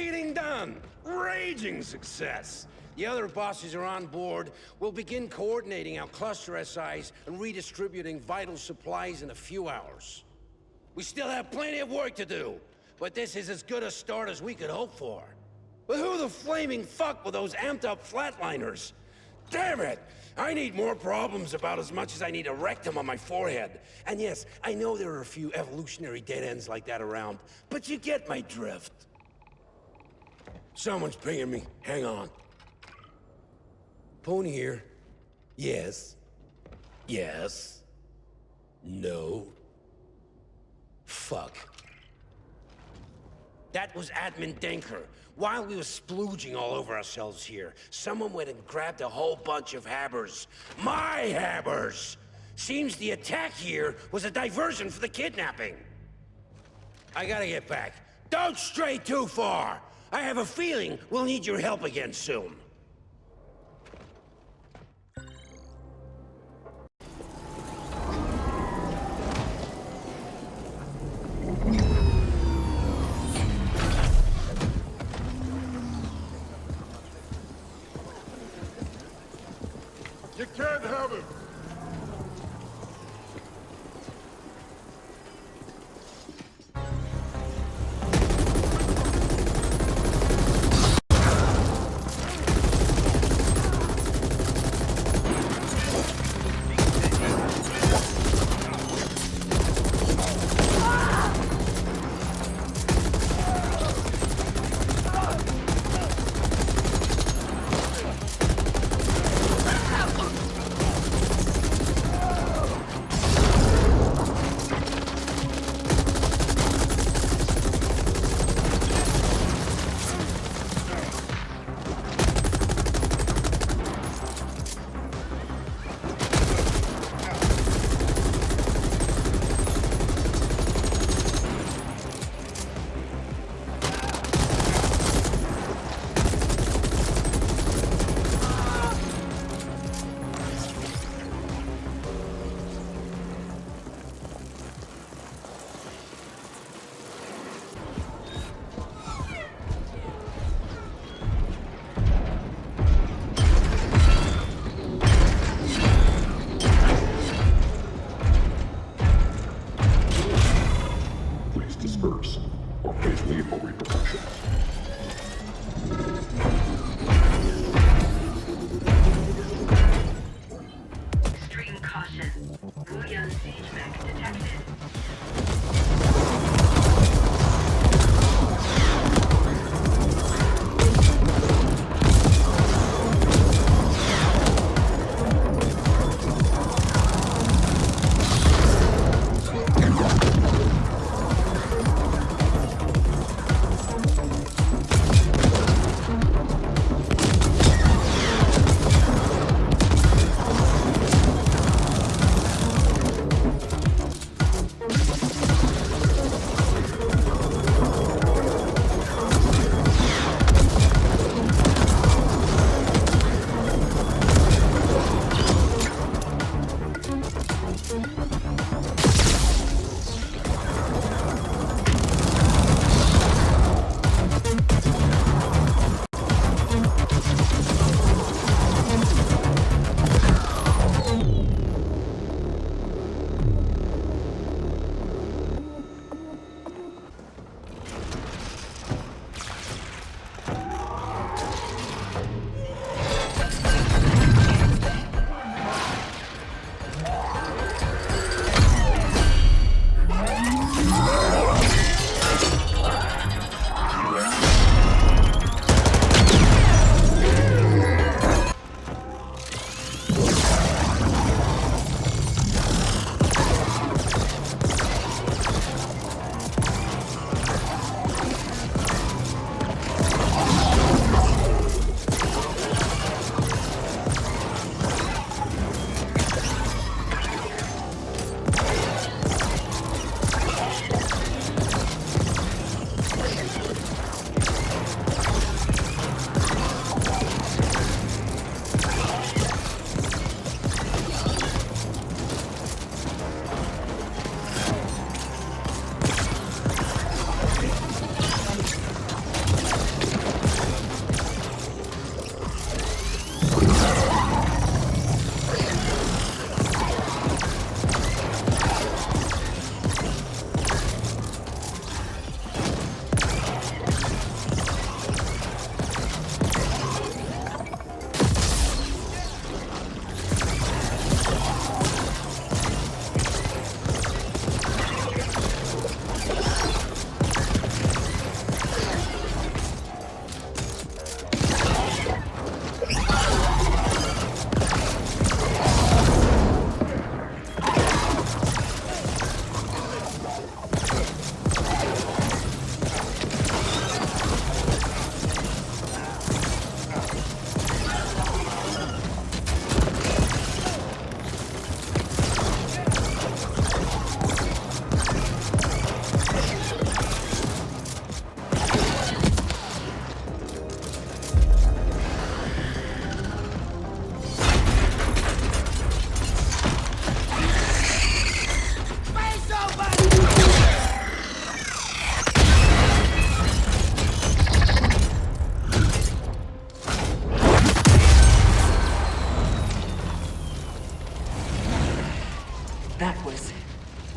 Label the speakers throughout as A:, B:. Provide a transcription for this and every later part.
A: Meeting done. Raging success. The other bosses are on board. We'll begin coordinating our cluster SIs and redistributing vital supplies in a few hours. We still have plenty of work to do, but this is as good a start as we could hope for. But who the flaming fuck were those amped-up flatliners? Damn it! I need more problems about as much as I need a rectum on my forehead. And yes, I know there are a few evolutionary dead ends like that around, but you get my drift. Someone's pinging me. Hang on. Phone here. Yes. Yes. No. Fuck. That was Admin Denker. While we were splooging all over ourselves here, someone went and grabbed a whole bunch of habbers. My habbers! Seems the attack here was a diversion for the kidnapping. I gotta get back. Don't stray too far! I have a feeling we'll need your help again soon.
B: You can't have him!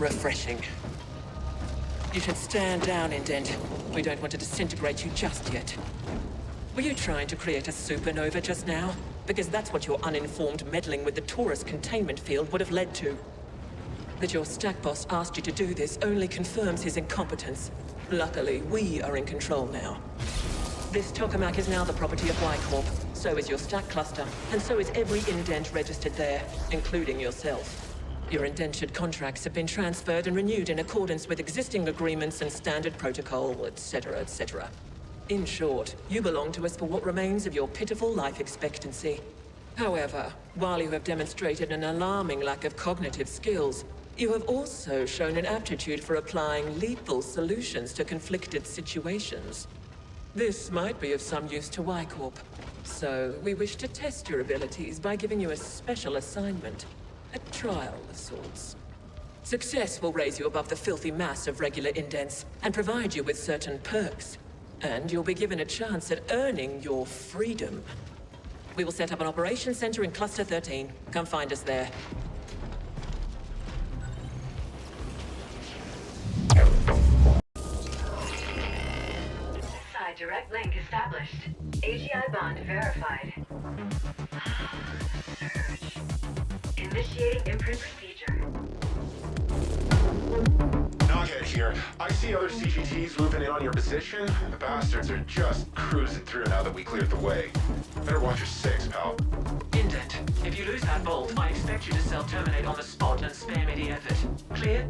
C: Refreshing. You should stand down, Indent. We don't want to disintegrate you just yet. Were you trying to create a supernova just now? Because that's what your uninformed meddling with the Taurus containment field would have led to. That your stack boss asked you to do this only confirms his incompetence. Luckily, we are in control now. This tokamak is now the property of Y Corp. So is your stack cluster, and so is every indent registered there, including yourself. Your indentured contracts have been transferred and renewed in accordance with existing agreements and standard protocol, etc., etc. In short, you belong to us for what remains of your pitiful life expectancy. However, while you have demonstrated an alarming lack of cognitive skills, you have also shown an aptitude for applying lethal solutions to conflicted situations. This might be of some use to Y Corp. So, we wish to test your abilities by giving you a special assignment. A trial of sorts. Success will raise you above the filthy mass of regular indents, and provide you with certain perks. And you'll be given a chance at earning your freedom. We will set up an operations center in Cluster 13. Come find us there.
D: Side direct link established. AGI bond verified. Surge. Initiating imprint procedure.
B: Knockhead here. I see other CGTs moving in on your position. The bastards are just cruising through now that we cleared the way. Better watch your six, pal.
C: Indent, if you lose that bolt, I expect you to self-terminate on the spot and spare me the effort. Clear?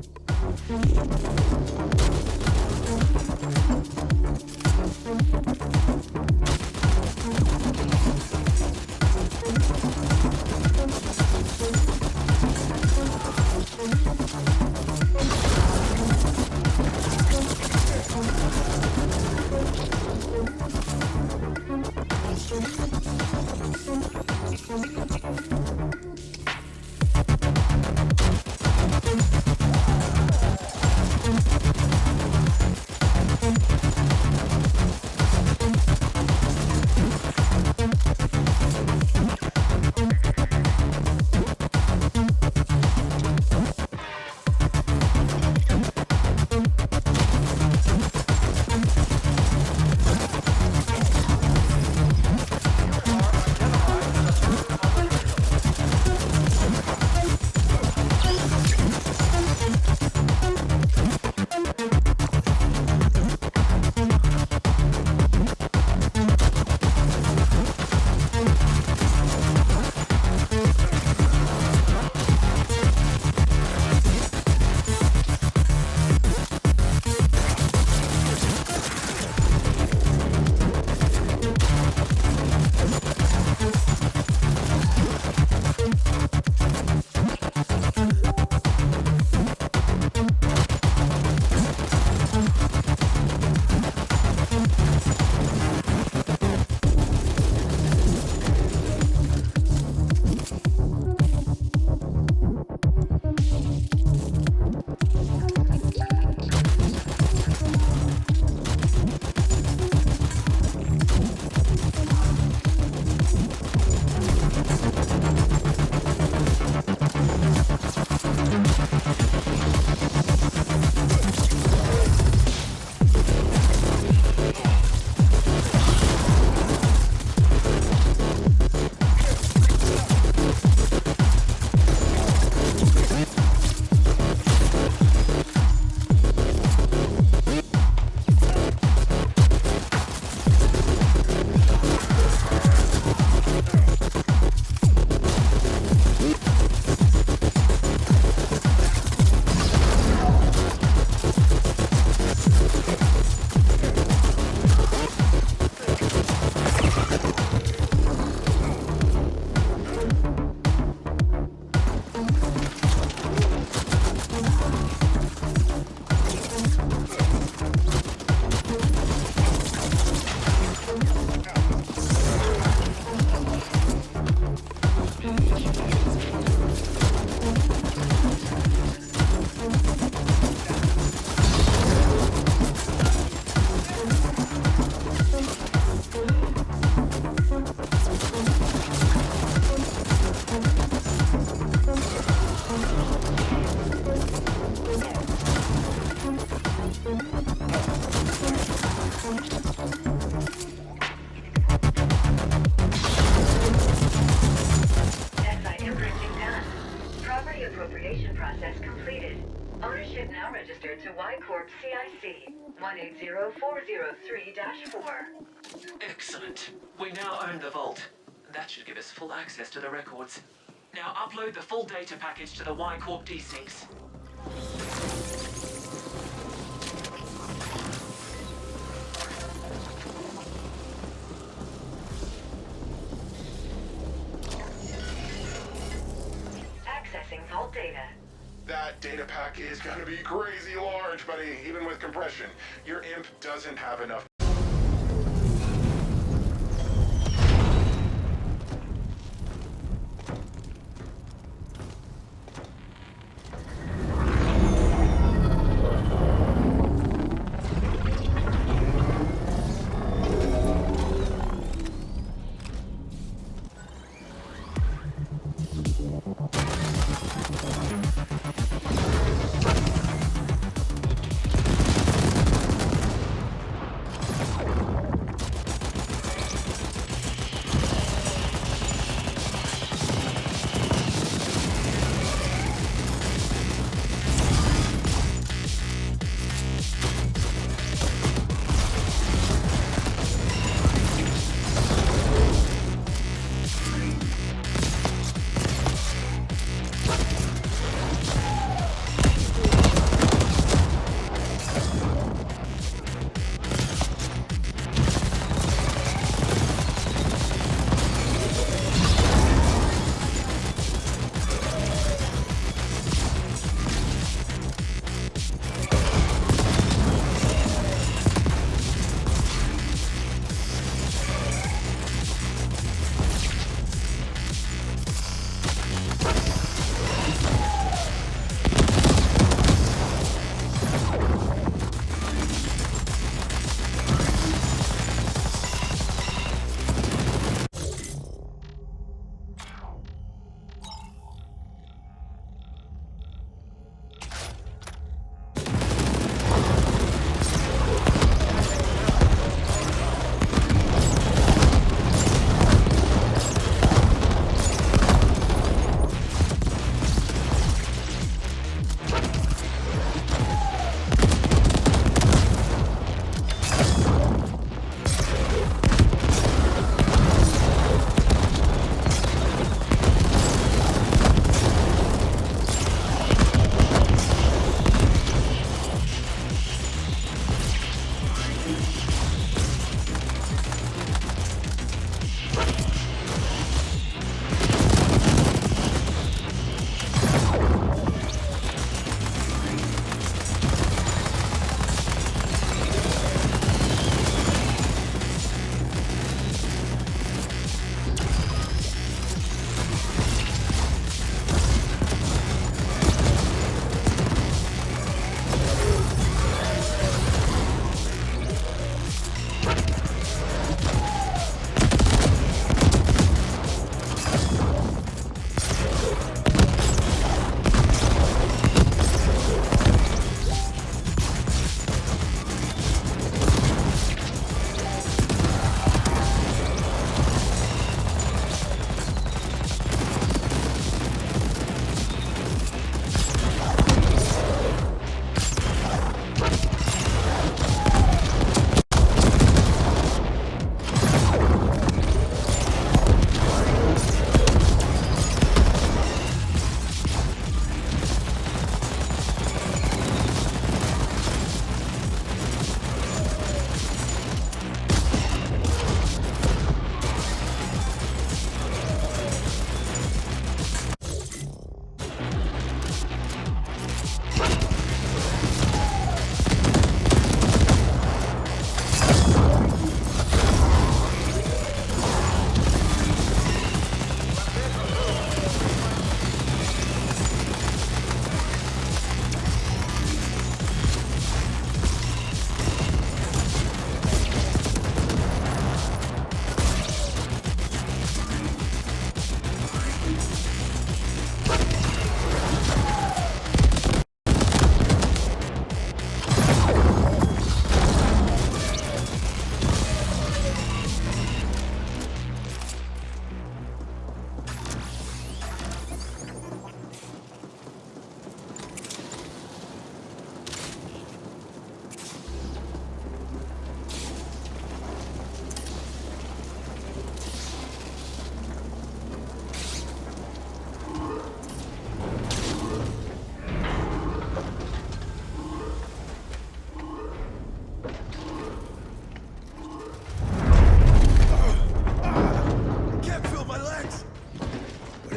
D: Appropriation process completed. Ownership now registered to Y Corp CIC 180403-4.
C: Excellent. We now own the vault. That should give us full access to the records. Now upload the full data package to the Y Corp desyncs.
D: Accessing vault data.
B: That data pack is gonna be crazy large, buddy, even with compression. Your imp doesn't have enough.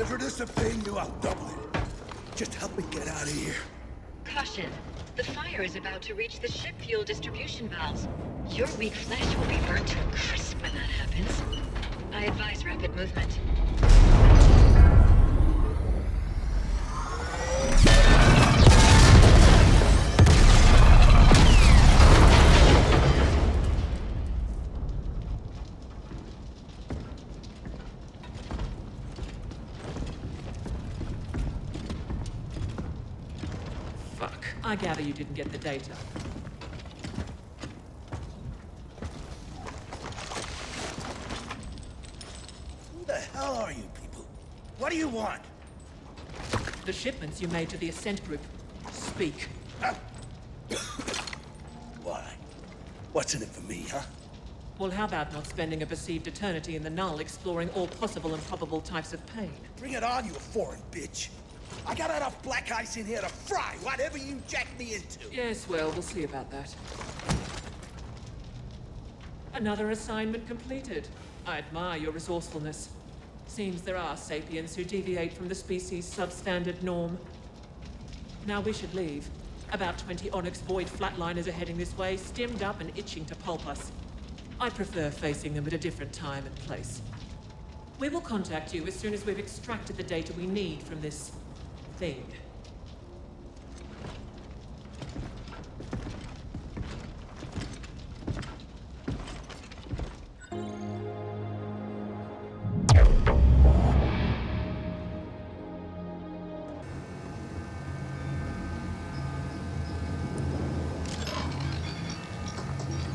E: hazardous a thing, you I'll double it. Just help me get out of here.
D: Caution. The fire is about to reach the ship fuel distribution valves. Your weak flesh will be burnt to a crisp when that happens. I advise rapid movement.
C: I gather you didn't get the data.
E: Who the hell are you people? What do you want?
C: The shipments you made to the Ascent group. Speak.
E: Why? What's in it for me, huh?
C: Well, how about not spending a perceived eternity in the null exploring all possible and probable types of pain?
E: Bring it on, you foreign bitch. I got enough black ice in here to fry whatever you jack me into.
C: Yes, well, we'll see about that. Another assignment completed. I admire your resourcefulness. Seems there are sapiens who deviate from the species' substandard norm. Now we should leave. About 20 Onyx Void flatliners are heading this way, stimmed up and itching to pulp us. I prefer facing them at a different time and place. We will contact you as soon as we've extracted the data we need from this thing.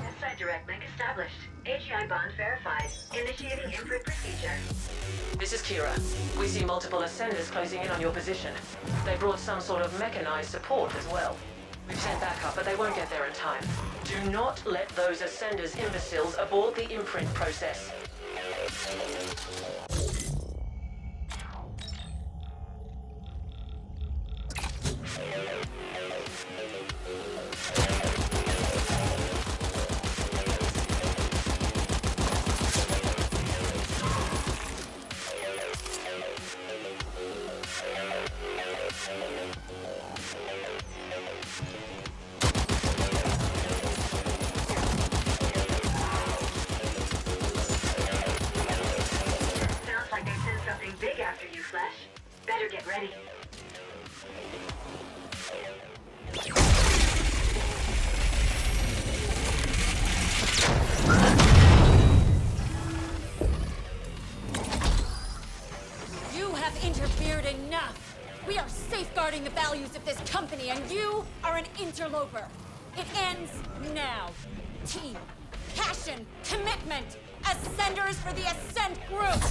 D: Inside direct link established. AGI bond verified. Initiating imprint procedure.
C: This is Kira. We see multiple ascenders closing in on your position. They brought some sort of mechanized support as well. We've sent backup, but they won't get there in time. Do not let those ascenders imbeciles aboard the imprint process.
D: Sounds like they sent something big after you, Flesh. Better get ready.
F: You have interfered enough. We are safeguarding the values of this company, and you are an interloper. It ends now. Team, passion, commitment. Ascenders for the Ascent group.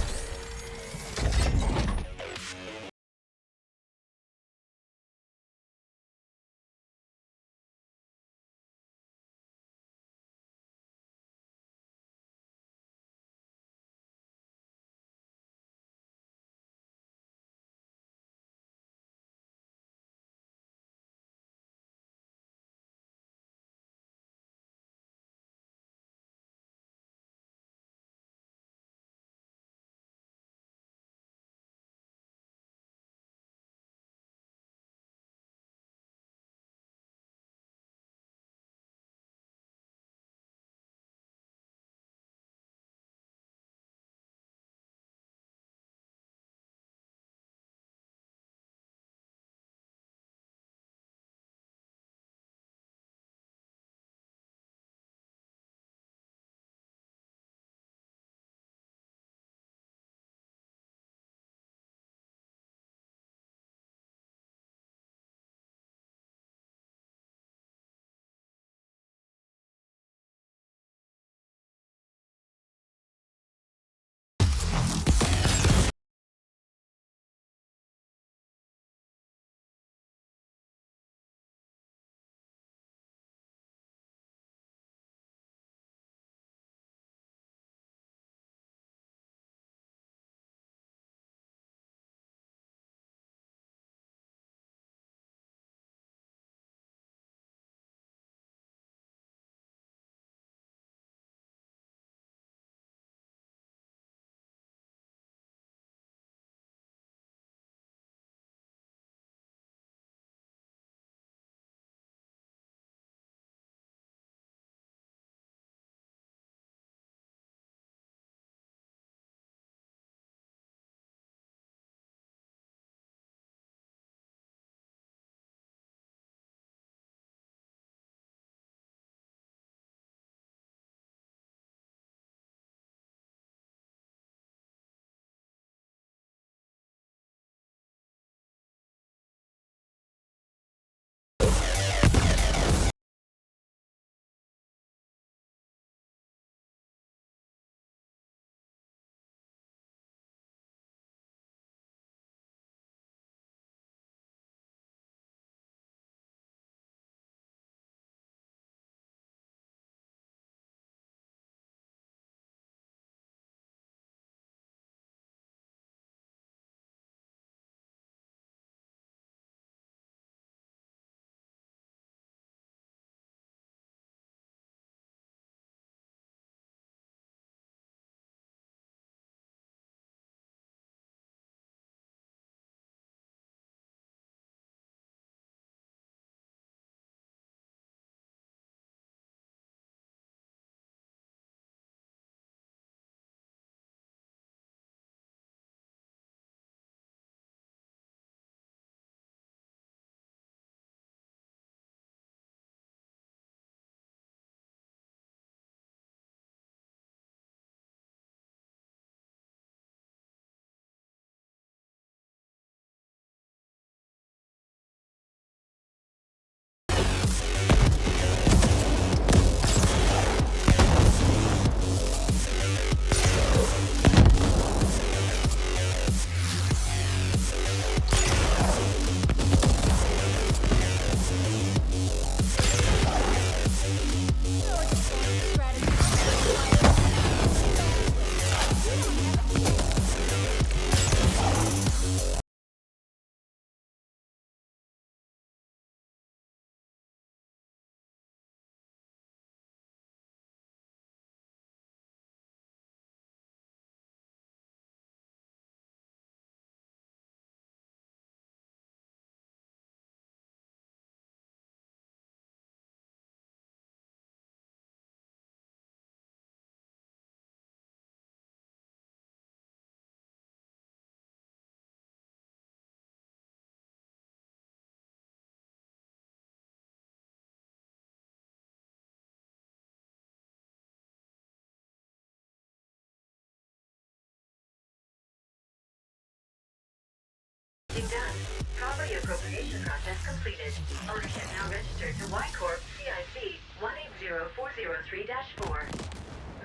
D: Reading done. Property appropriation process completed. Ownership now registered to Y Corp CIC 180403-4.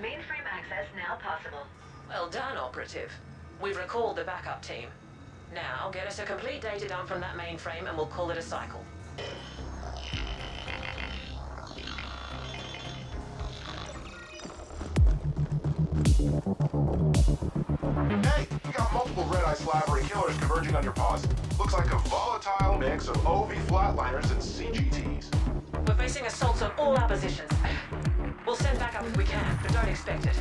D: Mainframe access now possible.
C: Well done, Operative. We've recalled the backup team. Now, get us a complete data dump from that mainframe and we'll call it a cycle.
B: Hey, you got multiple red-eye salivary killers converging on your paws. Looks like a volatile mix of OV flatliners and CGTs.
C: We're facing assaults on all our positions. We'll send backup if we can, but don't expect it.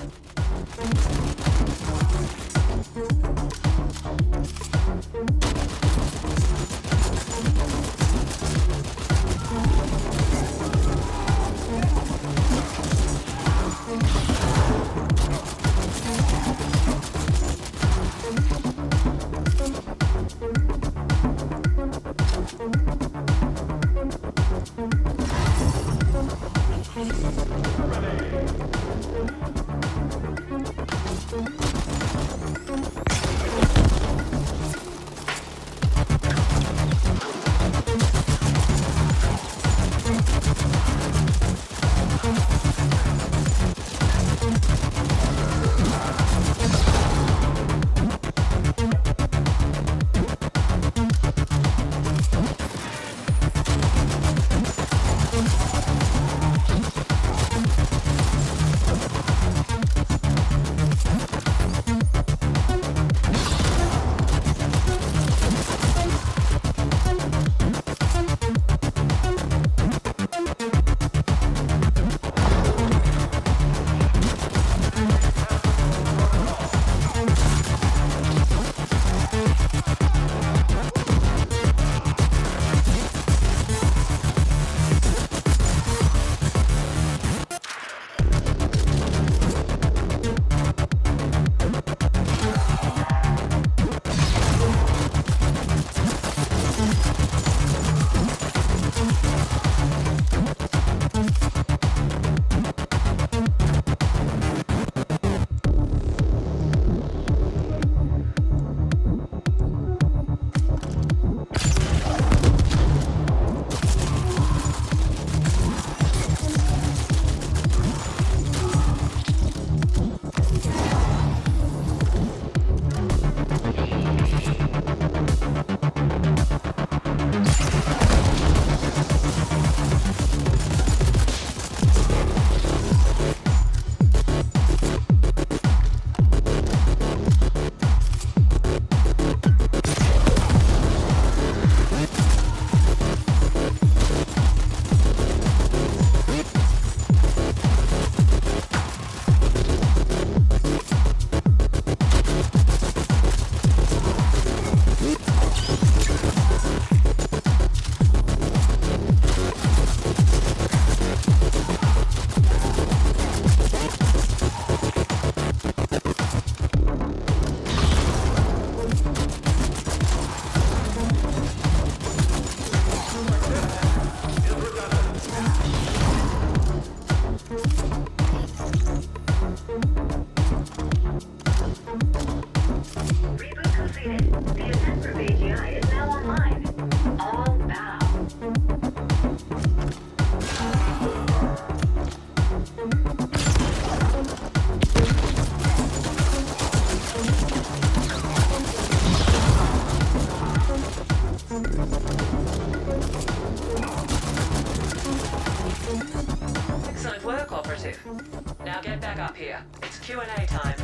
C: Now get back up here. It's Q&A time.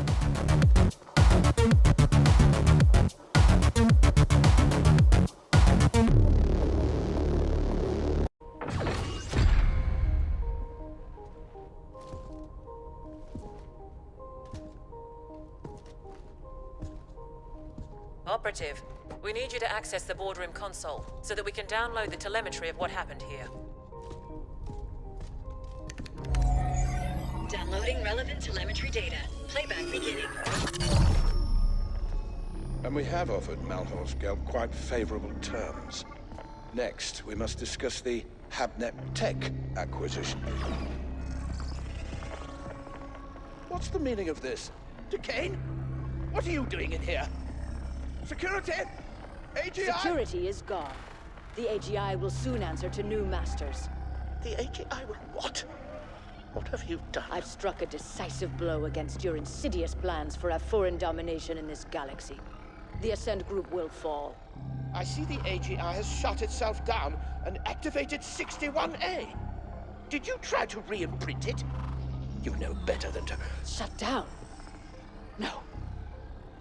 C: Operative, we need you to access the boardroom console so that we can download the telemetry of what happened here.
D: Downloading relevant telemetry data. Playback beginning.
A: And we have offered Malhorsgelb quite favorable terms. Next, we must discuss the Habnet Tech acquisition. What's the meaning of this?
E: Duquesne? What are you doing in here? Security? AGI?
G: Security is gone. The AGI will soon answer to new masters.
H: The AGI will what? What have you done?
G: I've struck a decisive blow against your insidious plans for a foreign domination in this galaxy. The Ascent group will fall.
H: I see the AGI has shut itself down and activated 61A. Did you try to re-imprint it? You know better than to...
G: Shut down? No.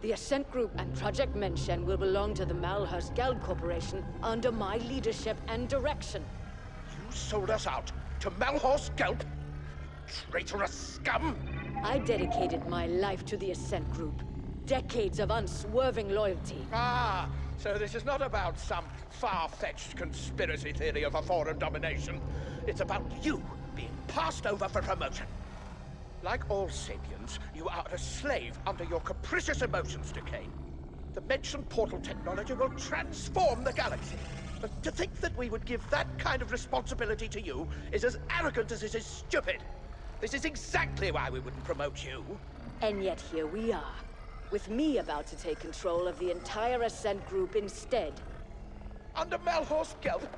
G: The Ascent group and Project MenShen will belong to the Malhus Geld Corporation under my leadership and direction.
H: You sold us out to Malhus Geld? Traitorous scum!
G: I dedicated my life to the Ascent group. Decades of unswerving loyalty.
H: Ah, so this is not about some far-fetched conspiracy theory of a foreign domination. It's about you being passed over for promotion. Like all sapiens, you are a slave under your capricious emotions, Decane. The mentioned portal technology will transform the galaxy. But to think that we would give that kind of responsibility to you is as arrogant as it is stupid. This is exactly why we wouldn't promote you.
G: And yet here we are, with me about to take control of the entire Ascent group instead.
H: Under Malhus Geld,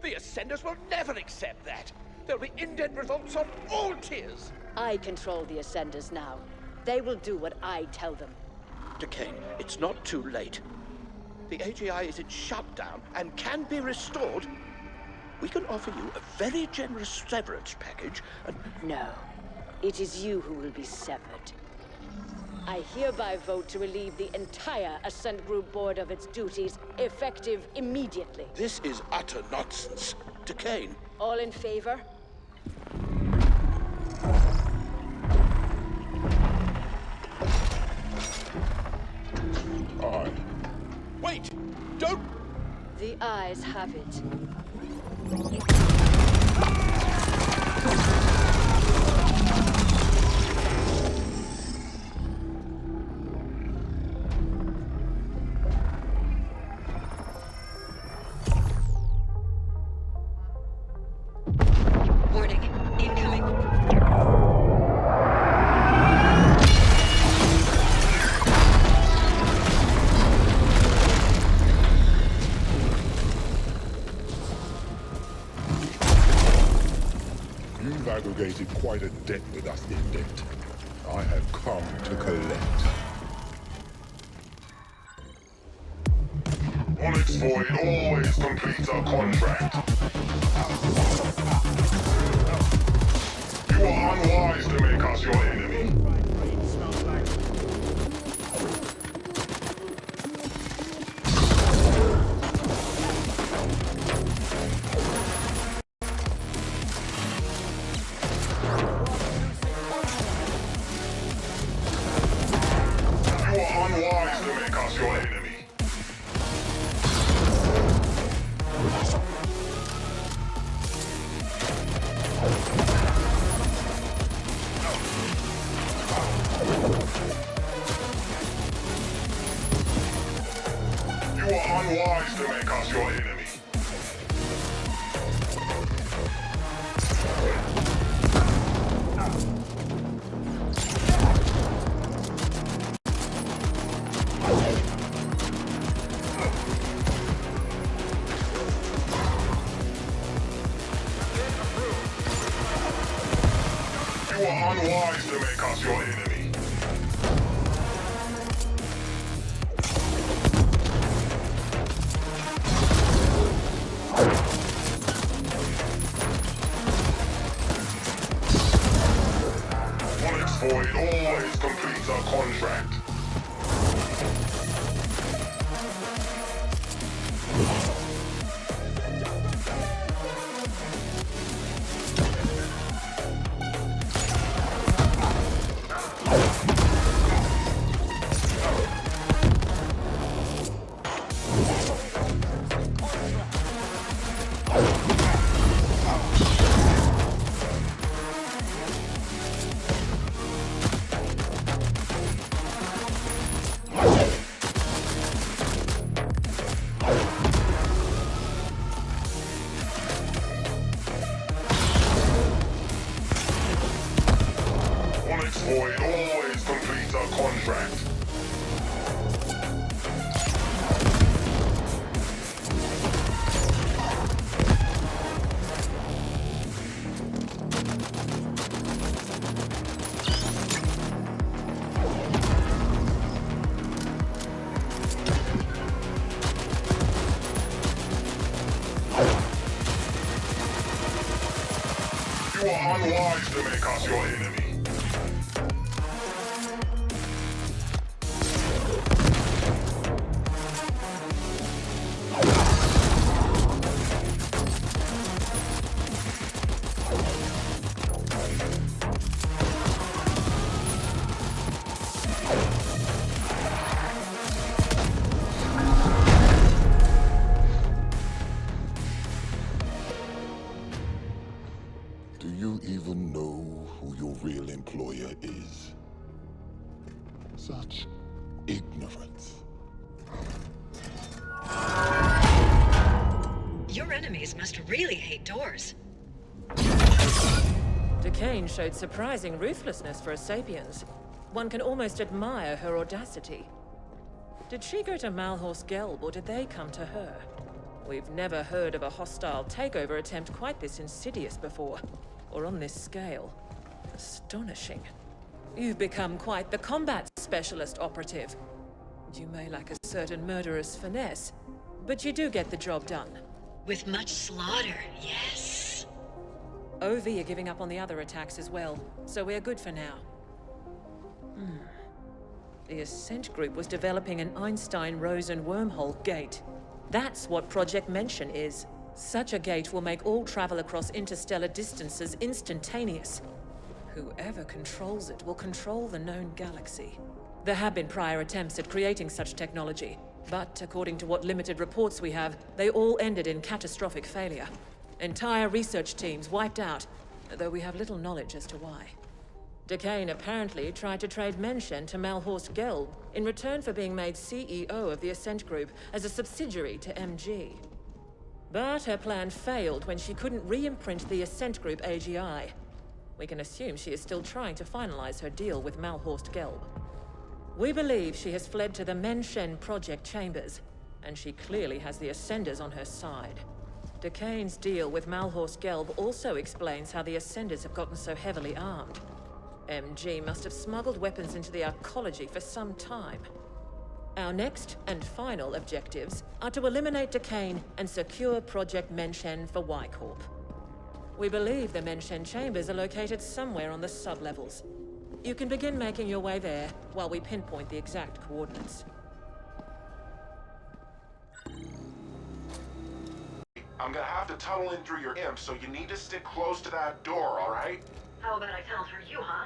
H: the Ascenders will never accept that. There'll be indent revolts on all tiers.
G: I control the Ascenders now. They will do what I tell them.
H: Decane, it's not too late. The AGI is in shutdown and can be restored. We can offer you a very generous severance package and...
G: No. It is you who will be severed. I hereby vote to relieve the entire Ascent Group board of its duties, effective immediately.
H: This is utter nonsense. Decane.
G: All in favor?
B: Aye.
E: Wait! Don't...
G: The eyes have it.
D: Warning, incoming.
B: You've aggregated quite a debt with us, Indent. I have come to collect. Onyx Void always completes our contract. You are unwise to make us your enemy. You are unwise to make us your enemy. You are unwise to make us your enemy. You are unwise to make us your enemy. Onyx Void always completes our contract. unwise to make us your enemy.
I: Do you even know who your real employer is? Such ignorance.
D: Your enemies must really hate doors.
C: Decane showed surprising ruthlessness for a Sapiens. One can almost admire her audacity. Did she go to Malhorst Gelb, or did they come to her? We've never heard of a hostile takeover attempt quite this insidious before, or on this scale. Astonishing. You've become quite the combat specialist, Operative. You may lack a certain murderous finesse, but you do get the job done.
D: With much slaughter, yes.
C: OV are giving up on the other attacks as well, so we're good for now. The Ascent group was developing an Einstein-Rosen wormhole gate. That's what Project MenShen is. Such a gate will make all travel across interstellar distances instantaneous. Whoever controls it will control the known galaxy. There have been prior attempts at creating such technology, but according to what limited reports we have, they all ended in catastrophic failure. Entire research teams wiped out, though we have little knowledge as to why. Decane apparently tried to trade MenShen to Malhorst Gelb in return for being made CEO of the Ascent Group as a subsidiary to MG. But her plan failed when she couldn't re-imprint the Ascent Group AGI. We can assume she is still trying to finalize her deal with Malhorst Gelb. We believe she has fled to the MenShen project chambers, and she clearly has the Ascenders on her side. Decane's deal with Malhorst Gelb also explains how the Ascenders have gotten so heavily armed. MG must have smuggled weapons into the arcology for some time. Our next and final objectives are to eliminate Decane and secure Project MenShen for Y-Corp. We believe the MenShen chambers are located somewhere on the sublevels. You can begin making your way there while we pinpoint the exact coordinates.
B: I'm gonna have to tunnel in through your imp, so you need to stick close to that door, alright?
D: How about I tunnel through you, huh?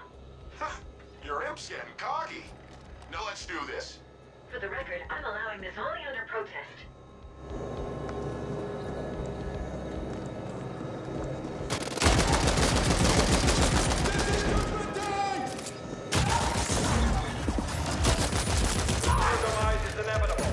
B: Your imp's getting cocky. Now let's do this.
D: For the record, I'm allowing this only under protest.
H: Compromise is inevitable.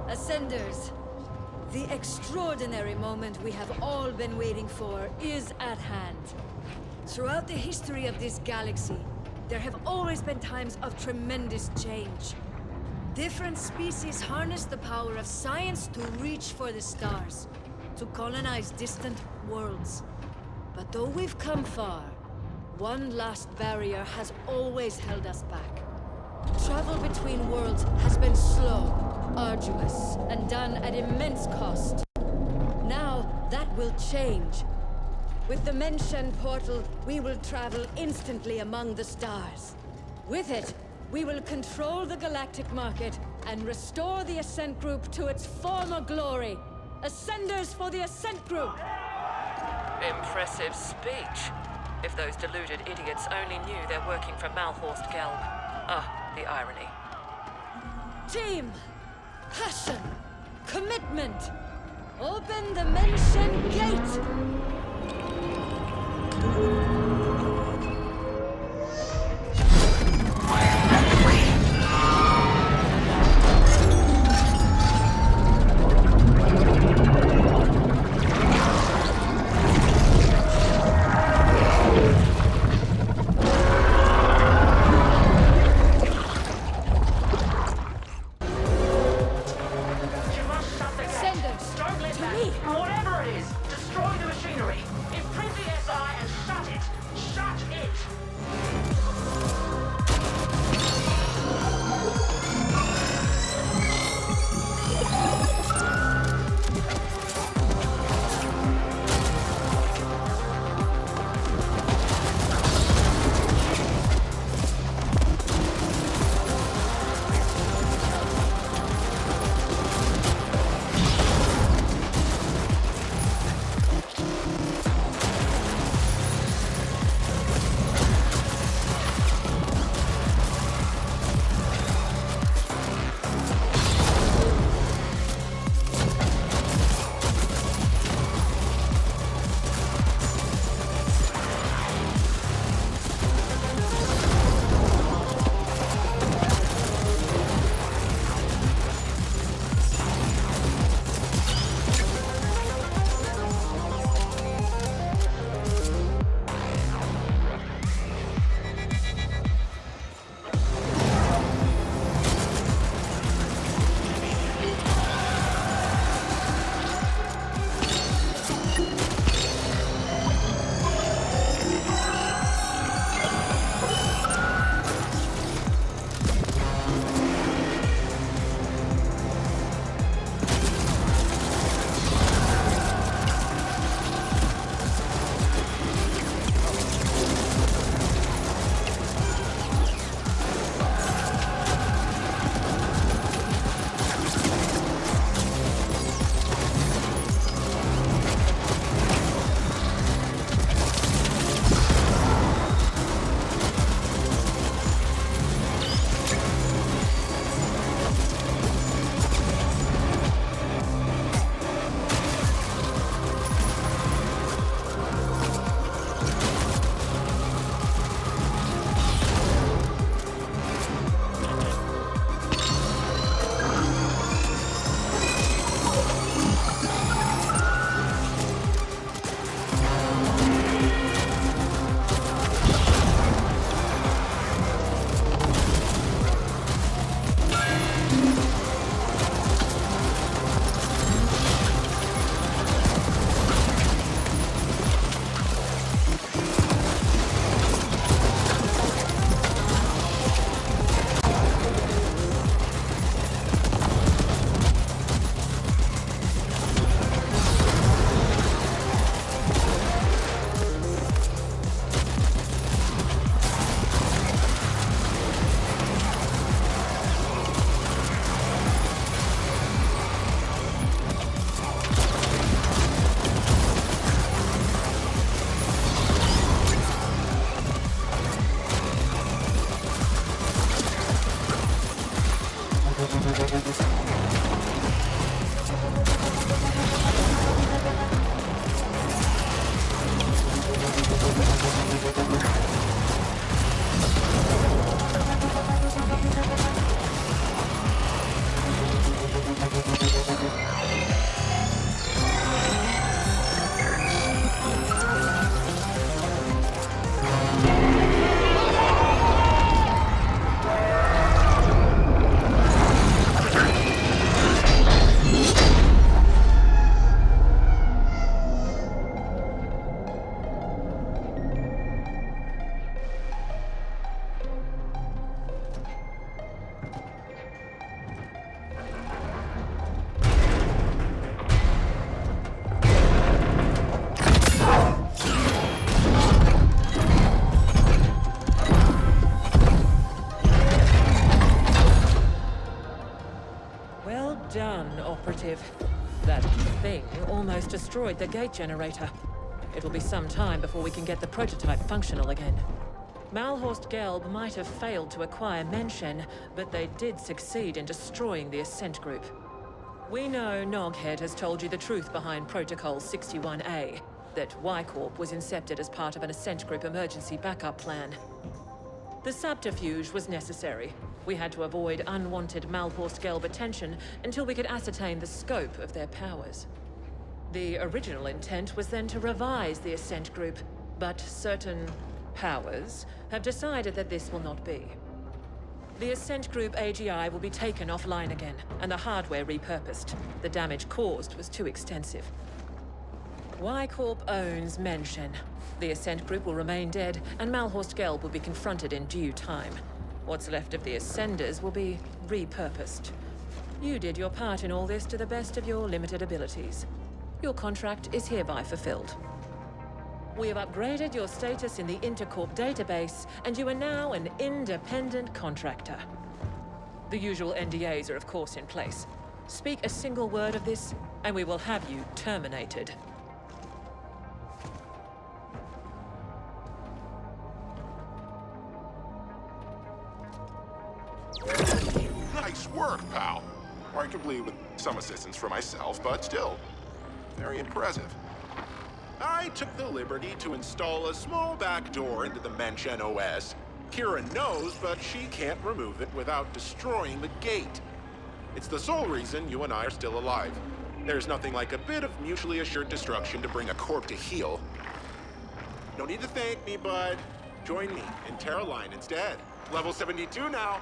F: Ascenders, the extraordinary moment we have all been waiting for is at hand. Throughout the history of this galaxy,
J: there have always been times of tremendous change. Different species harness the power of science to reach for the stars, to colonize distant worlds. But though we've come far, one last barrier has always held us back. Travel between worlds has been slow, arduous, and done at immense cost. Now, that will change. With the MenShen portal, we will travel instantly among the stars. With it, we will control the galactic market and restore the Ascent Group to its former glory. Ascenders for the Ascent Group!
C: Impressive speech. If those deluded idiots only knew they're working for Malhorst Gelb. Ah, the irony.
J: Team! Passion! Commitment! Open the MenShen gate!
K: Whatever it is, destroy the machinery, imprint the SI and shut it!
C: destroyed the gate generator. It will be some time before we can get the prototype functional again. Malhorst Gelb might have failed to acquire MenShen, but they did succeed in destroying the Ascent group. We know Noghead has told you the truth behind Protocol 61A, that Y-Corp was incepted as part of an Ascent group emergency backup plan. The subterfuge was necessary. We had to avoid unwanted Malhorst Gelb attention until we could ascertain the scope of their powers. The original intent was then to revise the Ascent group, but certain powers have decided that this will not be. The Ascent group AGI will be taken offline again, and the hardware repurposed. The damage caused was too extensive. Y-Corp owns MenShen. The Ascent group will remain dead, and Malhorst Gelb will be confronted in due time. What's left of the Ascenders will be repurposed. You did your part in all this to the best of your limited abilities. Your contract is hereby fulfilled. We have upgraded your status in the Intercorp database, and you are now an independent contractor. The usual NDAs are of course in place. Speak a single word of this, and we will have you terminated.
B: Nice work, pal. Arguably with some assistance from myself, but still, very impressive. I took the liberty to install a small backdoor into the MenShen OS. Kira knows, but she can't remove it without destroying the gate. It's the sole reason you and I are still alive. There's nothing like a bit of mutually assured destruction to bring a corp to heel. No need to thank me, bud. Join me in Terra Line instead. Level 72 now.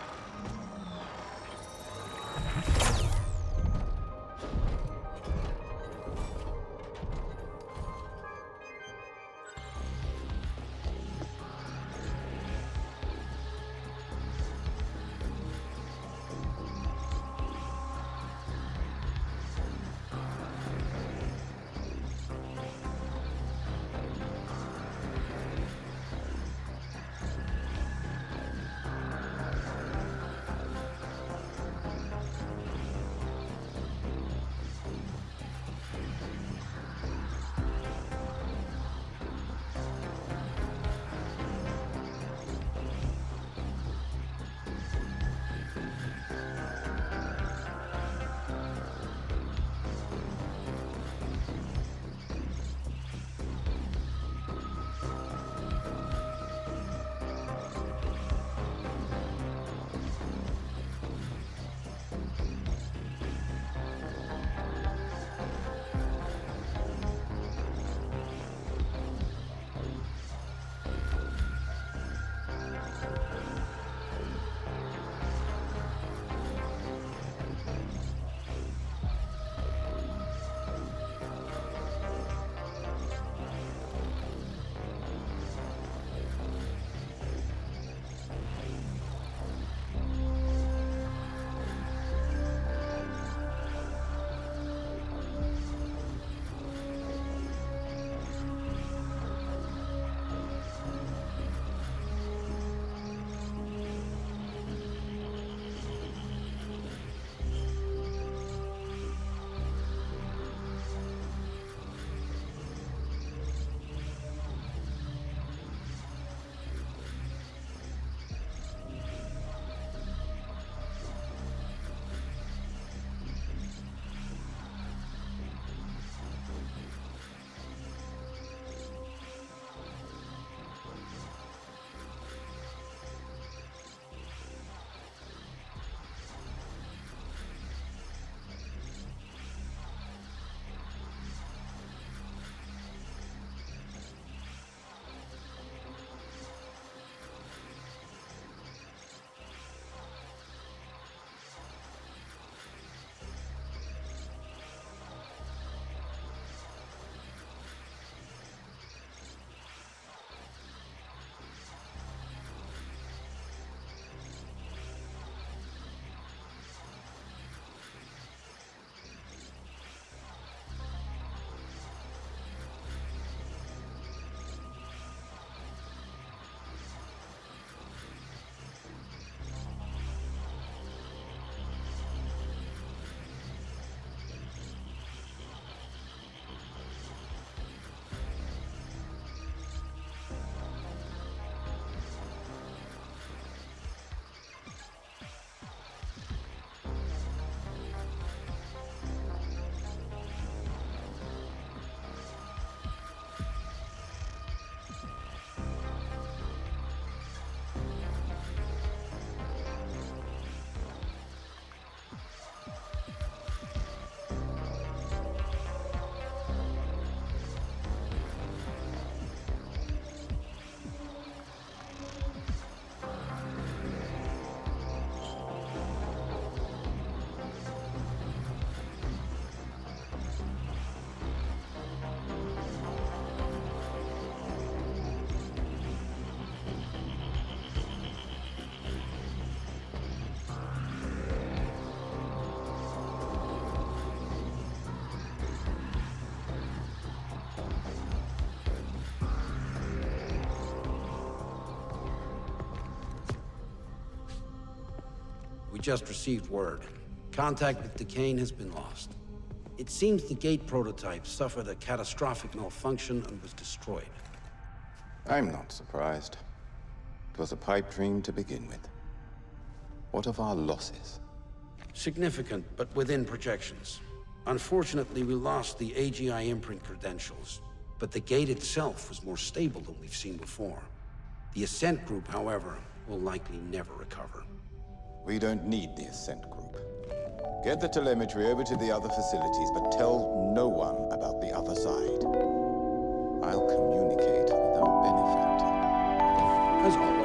A: We just received word. Contact with Decane has been lost. It seems the gate prototype suffered a catastrophic malfunction and was destroyed.
K: I'm not surprised. It was a pipe dream to begin with. What of our losses?
A: Significant, but within projections. Unfortunately, we lost the AGI imprint credentials, but the gate itself was more stable than we've seen before. The Ascent group, however, will likely never recover.
K: We don't need the Ascent group. Get the telemetry over to the other facilities, but tell no one about the other side. I'll communicate with our benefactor.
A: As always.